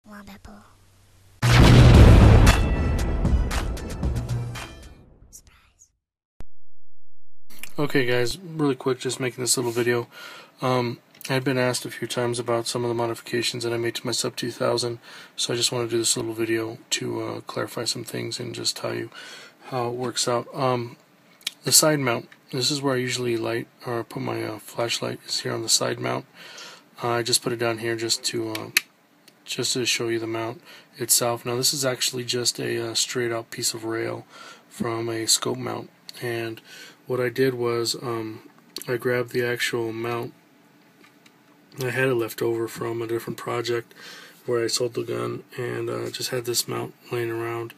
Wombaple. Okay guys, really quick, just making this little video. I've been asked a few times about some of the modifications that I made to my SUB-2000, so I just want to do this little video to clarify some things and just tell you how it works out. The side mount, this is where I usually light or put my flashlight, is here on the side mount. I just put it down here just to show you the mount itself. Now this is actually just a straight out piece of rail from a scope mount, and what I did was I grabbed the actual mount. I had it left over from a different project where I sold the gun, and just had this mount laying around.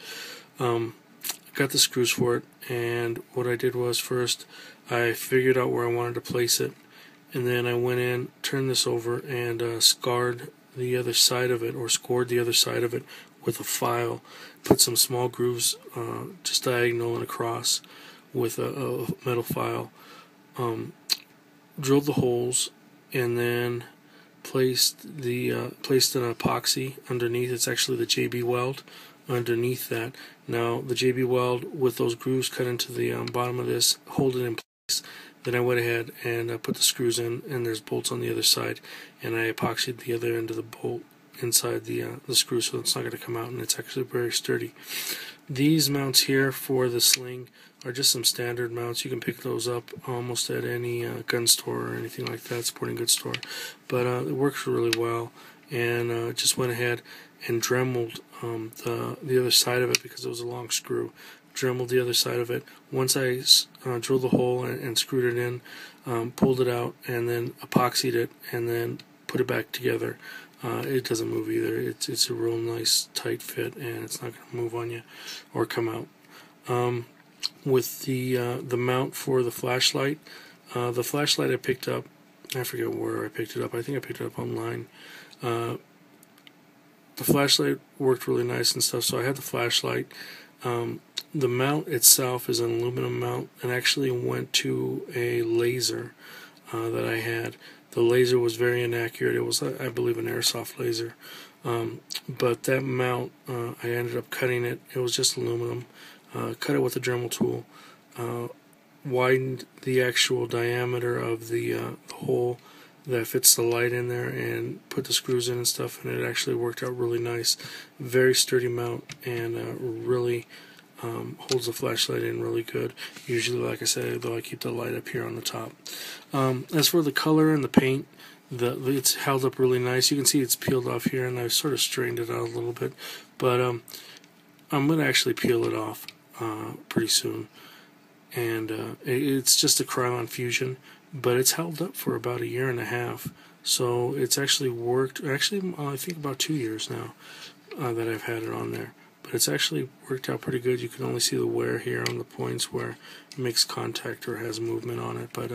Got the screws for it, and what I did was first I figured out where I wanted to place it, and then I went in, turned this over, and scarred the other side of it, or scored the other side of it with a file. Put some small grooves just diagonal and across with a metal file. Drilled the holes, and then placed an epoxy underneath. It's actually the JB weld underneath that. Now the JB weld with those grooves cut into the bottom of this hold it in place. Then I went ahead and put the screws in, and there's bolts on the other side, and I epoxied the other end of the bolt inside the screw, so it's not going to come out, and it's actually very sturdy. These mounts here for the sling are just some standard mounts. You can pick those up almost at any gun store or anything like that, sporting goods store. But it works really well, and just went ahead and dremeled the other side of it because it was a long screw. Dremeled the other side of it. Once I drilled the hole and screwed it in, pulled it out, and then epoxied it, and then put it back together. It doesn't move either. It's a real nice tight fit, and it's not going to move on you or come out. With the mount for the flashlight I picked up, I forget where I picked it up. I think I picked it up online. The flashlight worked really nice and stuff, so I had the flashlight. The mount itself is an aluminum mount, and actually went to a laser that I had. The laser was very inaccurate. It was, I believe, an airsoft laser. But that mount, I ended up cutting it. It was just aluminum. Cut it with a Dremel tool. Widened the actual diameter of the hole that fits the light in there, and put the screws in and stuff, and it actually worked out really nice. Very sturdy mount, and really holds the flashlight in really good. Usually, like I said, though, I keep the light up here on the top. As for the color and the paint, it's held up really nice. You can see it's peeled off here, and I've sort of strained it out a little bit, but I'm going to actually peel it off pretty soon. And it's just a Krylon Fusion, but it's held up for about 1.5 years. So it's actually worked, I think about 2 years now that I've had it on there. But it's actually worked out pretty good. You can only see the wear here on the points where it makes contact or has movement on it. But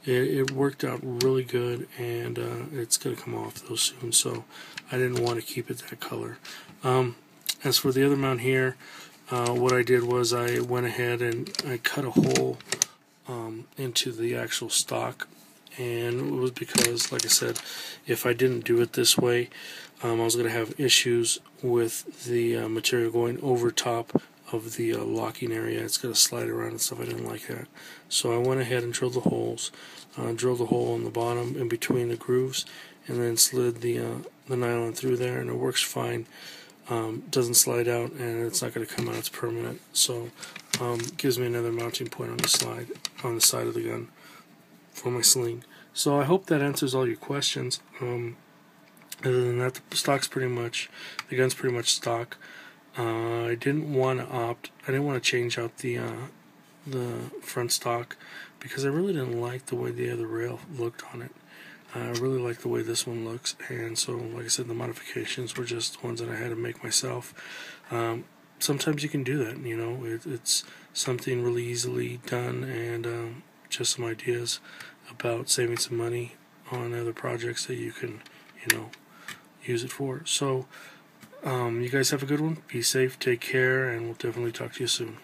it worked out really good, and it's going to come off though soon. So I didn't want to keep it that color. As for the other mount here, what I did was I went ahead and I cut a hole into the actual stock, and it was because, like I said, if I didn't do it this way, I was going to have issues with the material going over top of the locking area. It's going to slide around and stuff. I didn't like that, so I went ahead and drilled the holes. Drilled a hole in the bottom in between the grooves, and then slid the nylon through there, and it works fine. Doesn't slide out, and it's not going to come out. It's permanent, so gives me another mounting point on the side of the gun for my sling. So I hope that answers all your questions. Other than that, the gun's pretty much stock. I didn't want to change out the front stock because I really didn't like the way the other rail looked on it. I really like the way this one looks, and so, like I said, the modifications were just ones that I had to make myself. Sometimes you can do that, you know. It's something really easily done, and just some ideas about saving some money on other projects that you can, you know, use it for. So, you guys have a good one. Be safe, take care, and we'll definitely talk to you soon.